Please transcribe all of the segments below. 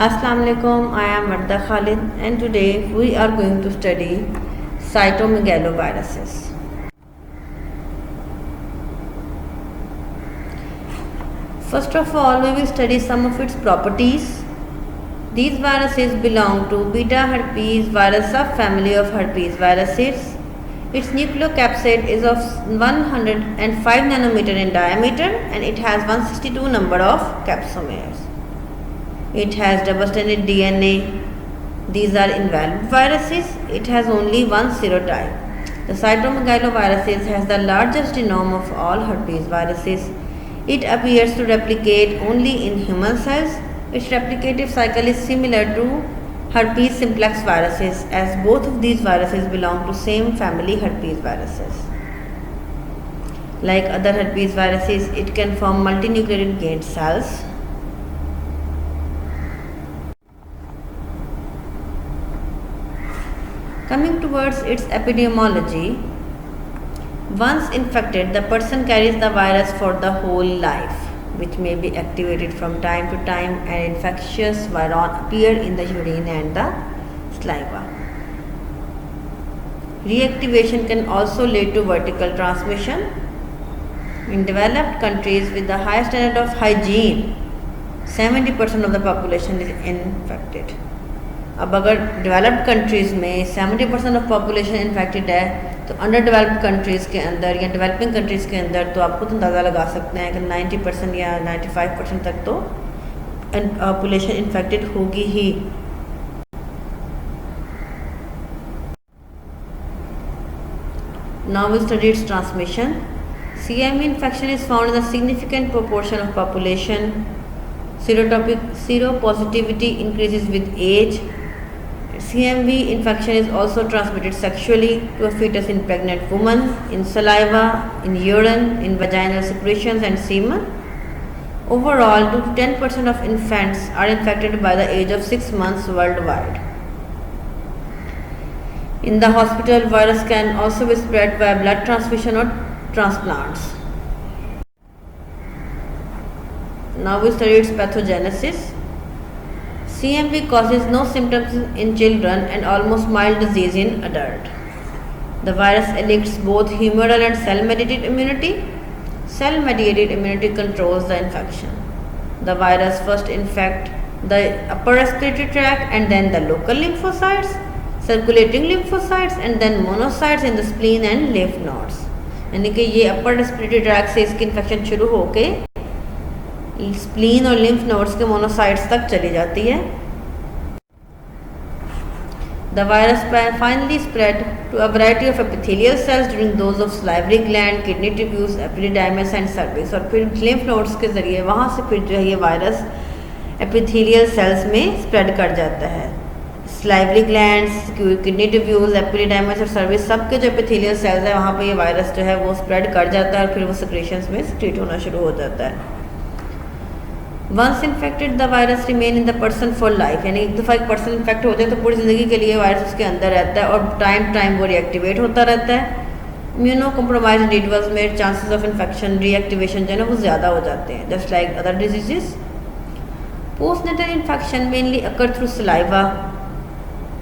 Assalamu alaikum, I am Marda Khalid and today we are going to study cytomegaloviruses. First of all, we will study some of its properties. These viruses belong to beta herpes virus subfamily of herpes viruses. Its nucleocapsid is of 105 nanometer in diameter and it has 162 number of capsomeres. It has double-stranded DNA. These are invalid viruses. It has only one serotype. The cytomegaloviruses has the largest genome of all herpes viruses. It appears to replicate only in human cells. Its replicative cycle is similar to herpes simplex viruses, as both of these viruses belong to same family herpes viruses. Like other herpes viruses, it can form multinucleated gained cells. Coming towards its epidemiology, once infected, the person carries the virus for the whole life, which may be activated from time to time, and infectious virion appear in the urine and the saliva. Reactivation can also lead to vertical transmission. In developed countries with the high standard of hygiene, 70% of the population is infected. अब अगर developed countries में 70% of population infected है तो under developed countries के अंदर या developing countries के अंदर तो आप खुद अंदाज़ा लगा सकते हैं कि 90% या 95% तक तो पॉपुलेशन इन्फेक्टेड होगी ही. Now we study its transmission. CMV infection is found in a significant proportion of population. Seropositivity increases with age. CMV infection is also transmitted sexually to a fetus in pregnant woman, in saliva, in urine, in vaginal secretions and semen. Overall, 2 to 10% of infants are infected by the age of 6 months worldwide. In the hospital, virus can also be spread by blood transfusion or transplants. Now we study its pathogenesis. CMV causes no symptoms in children and almost mild disease in adult. The virus elicits both humoral and cell-mediated immunity. Cell-mediated immunity controls the infection. The virus first infects the upper respiratory tract and then the local lymphocytes, circulating lymphocytes and then monocytes in the spleen and lymph nodes. यानी कि ये upper respiratory tract से इसकी infection शुरू होके spleen और lymph nodes के monocytes तक चली जाती है. The virus finally spread to a variety of epithelial cells during those of salivary gland, kidney tubules, epididymis and cervix. और फिर lymph nodes के ज़रिए वहाँ से फिर जो है ये वायरस epithelial cells में spread कर जाता है. salivary glands, kidney tubules, epididymis और cervix सब के जो epithelial cells है वहाँ पे ये वायरस जो है वो spread कर जाता है और फिर वो secretions में secrete होना शुरू हो जाता है. Once infected, the virus remain in the person for life. यानी एक दफ़ा एक पर्सन इन्फेक्ट हो जाए तो पूरी ज़िंदगी के लिए वायरस उसके अंदर रहता है और टाइम वो रिएक्टिवेट होता रहता है. इम्यूनो कम्प्रोमाइज इंडिविजुअल्स में चांसेस ऑफ इन्फेक्शन रीएक्टिवेशन जो है वो ज़्यादा हो जाते हैं, just like other diseases. Postnatal infection mainly occur through saliva,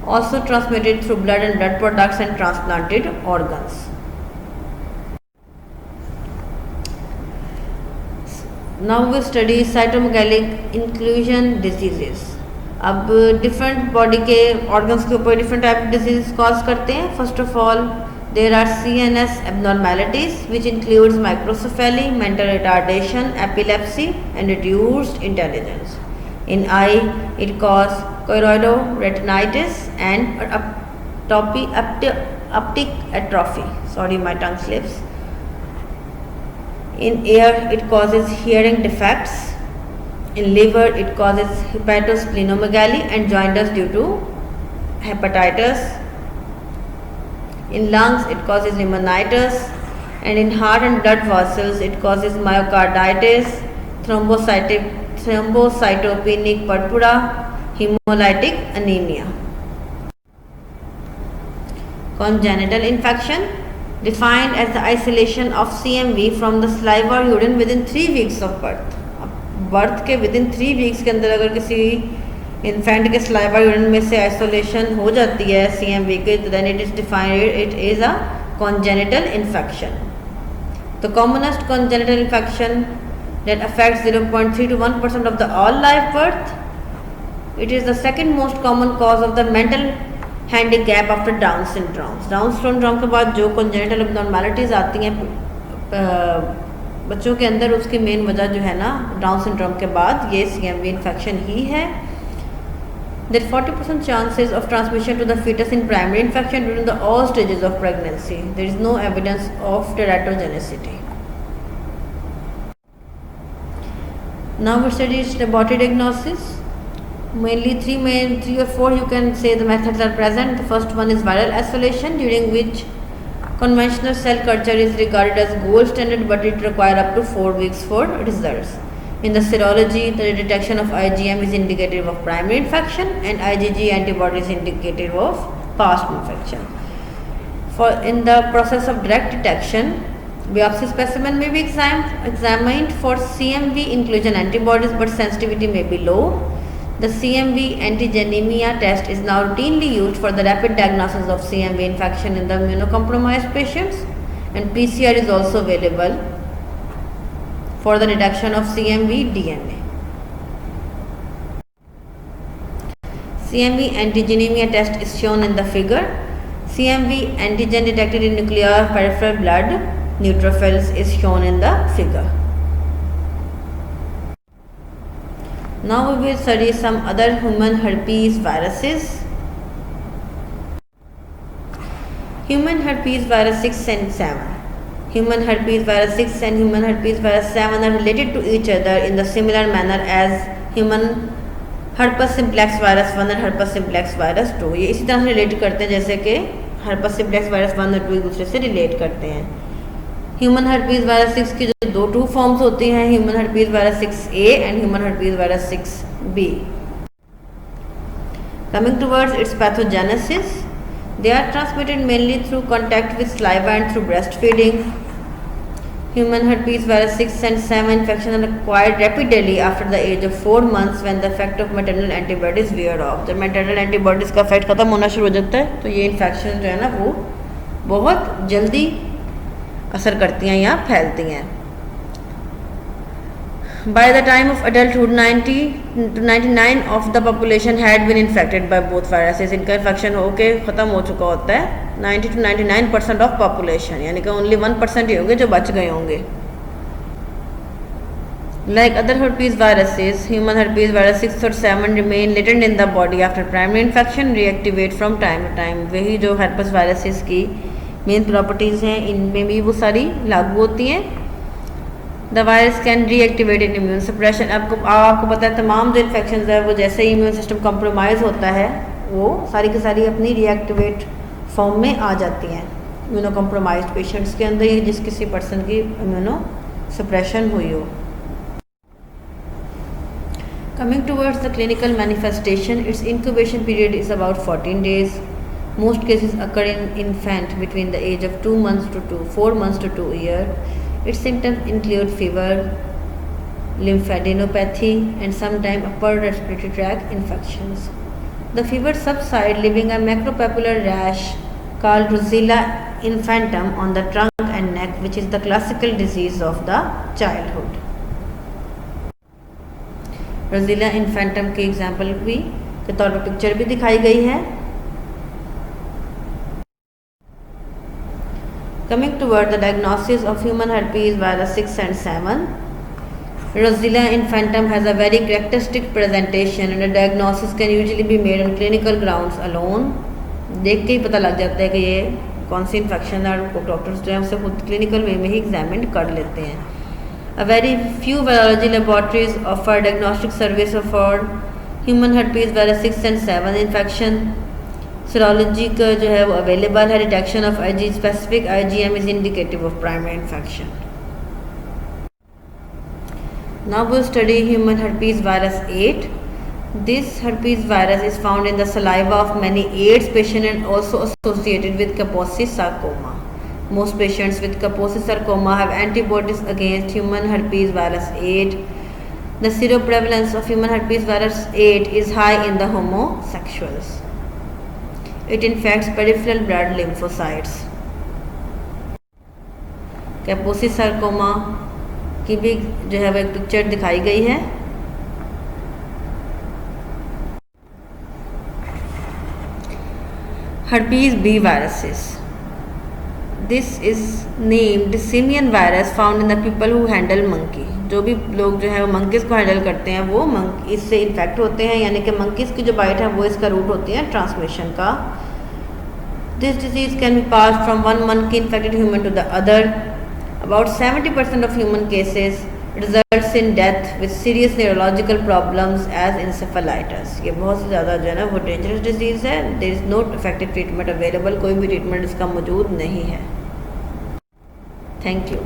also transmitted through blood and blood products and transplanted organs. Now we study cytomegalic inclusion diseases. अब different body के organs के ऊपर different type of disease cause करते हैं. First of all there are CNS abnormalities which includes microcephaly, mental retardation, epilepsy and reduced intelligence. In eye, it causes choroidoretinitis and optic atrophy. Sorry, my tongue slips. In ear, it causes hearing defects. In liver, it causes hepatosplenomegaly and jaundice due to hepatitis. In lungs, it causes pneumonitis. And in heart and blood vessels, it causes myocarditis, thrombocytopenic purpura, hemolytic anemia. Congenital infection defined as the isolation of CMV from the saliva or urine within 3 weeks of birth. Birth के within 3 weeks के अंदर अगर किसी infant के saliva urine में से isolation हो जाती है CMV के, तो then it is defined it is a congenital infection. The commonest congenital infection that affects 0.3 to 1% of the all live birth. It is the second most common cause of the mental handicap after Down syndrome. Down syndrome के बाद जो congenital abnormalities आती हैं बच्चों के अंदर, उसकी main वजह जो है ना डाउन सिंड्रोम के बाद ये CMV इन्फेक्शन ही है. There are 40% chances of transmission to the fetus in primary infection during the all stages of pregnancy. There is no evidence of teratogenicity. Now we study laboratory diagnosis. Mainly three or four you can say the methods are present. The first one is viral isolation, during which conventional cell culture is regarded as gold standard, but it requires up to 4 weeks for results. In the serology, the detection of IgM is indicative of primary infection and IgG antibody is indicative of past infection. In the process of direct detection, biopsy specimen may be examined for CMV inclusion antibodies, but sensitivity may be low. The CMV antigenemia test is now routinely used for the rapid diagnosis of CMV infection in the immunocompromised patients, and PCR is also available for the detection of CMV DNA. CMV antigenemia test is shown in the figure. CMV antigen detected in nuclear peripheral blood neutrophils is shown in the figure. Now we will study some other human herpes viruses. Human herpes virus 6 and 7. Human herpes virus 6 and human herpes virus 7 are related to each other in the similar manner as human herpes simplex virus 1 and herpes simplex virus 2. ये इसी तरह से relate करते हैं जैसे कि herpes simplex virus 1 और 2 एक दूसरे से रिलेट करते हैं. ह्यूमन herpes virus 6 की जो टू फॉर्म्स होती हैं, human herpes virus 6A and human herpes virus 6B. Coming towards its pathogenesis, they are transmitted mainly through contact with saliva and through breastfeeding. Human herpes virus 6 and 7 infection are acquired rapidly after the age of 4 months when the effect of maternal antibodies wear off. जब maternal antibodies का effect खत्म होना शुरू हो जाता है तो ये infection जो है ना वो बहुत जल्दी असर करती हैं या फैलती हैं. By the time of adulthood, 90 to 99 of the population had been infected by both viruses. इनका इन्फेक्शन होके ख़त्म हो चुका होता है 90 to 99% ऑफ पॉपुलेशन, यानी कि ओनली 1% ही होंगे जो बच गए होंगे. Like other herpes viruses, human herpes virus 6 और 7 remain latent in the body after primary infection, reactivate from time to time. वही जो herpes viruses की मेन प्रॉपर्टीज़ हैं इनमें भी वो सारी लागू होती हैं. The virus can reactivate in immune suppression. आपको पता है तमाम जो इन्फेक्शन है वो जैसे ही इम्यून सिस्टम कॉम्प्रोमाइज़ होता है वो सारी की सारी अपनी रीएक्टिवेट फॉर्म में आ जाती हैं इम्यूनो कॉम्प्रोमाइज्ड पेशेंट्स के अंदर, जिस किसी पर्सन की इम्यूनो सप्रेशन हुई हो. Coming towards the clinical manifestation, it's incubation period is about 14 days. Most cases occur in infant between the age of 2 months to 4 months to 2 years. Its symptoms include fever, lymphadenopathy, and sometimes upper respiratory tract infections. The fever subsides, leaving a macropapular rash called Rosella infantum on the trunk and neck, which is the classical disease of the childhood. Rosella infantum के example भी के तौर पर picture भी दिखाई गई है. Coming toward the diagnosis of human herpes virus 6 and 7, Rosella infantum has a very characteristic presentation and the diagnosis can usually be made on clinical grounds alone. देख के ही पता लग जाता है कि ये कौन सी इन्फेक्शन है और डॉक्टर्स जो है उसे खुद क्लिनिकल वे में ही एग्जामिन कर लेते हैं. A very few virology laboratories offer diagnostic service for human herpes virus 6 and 7 infection. Serology का जो है वो अवेलेबल है. Detection of IG specific IgM is indicative of primary infection. Now we'll study human herpes virus 8. This herpes virus is found in the saliva of many AIDS patients and also associated with Kaposi sarcoma. Most patients with Kaposi sarcoma have antibodies against human herpes virus 8. The seroprevalence of human herpes virus 8 is high in the homosexuals. It infects peripheral blood lymphocytes. Kaposi sarcoma की भी जो है वो एक picture दिखाई गई है। Herpes B viruses. This is named simian virus found in the people who handle monkey. जो भी लोग जो है वो मंकीज़ को हैंडल करते हैं वो इससे इन्फेक्ट होते हैं, यानी कि मंकीज़ की जो बाइट है वो इसका रूट होती है ट्रांसमिशन का। This disease can be pass from one monkey infected human to the other. About 70% of human cases results in death with serious neurological problems as encephalitis. ये बहुत ज़्यादा जो है ना वो डेंजरस डिजीज़ है। There is no effective treatment available, कोई भी ट्रीटमेंट इसका मौजूद नहीं है। Thank you.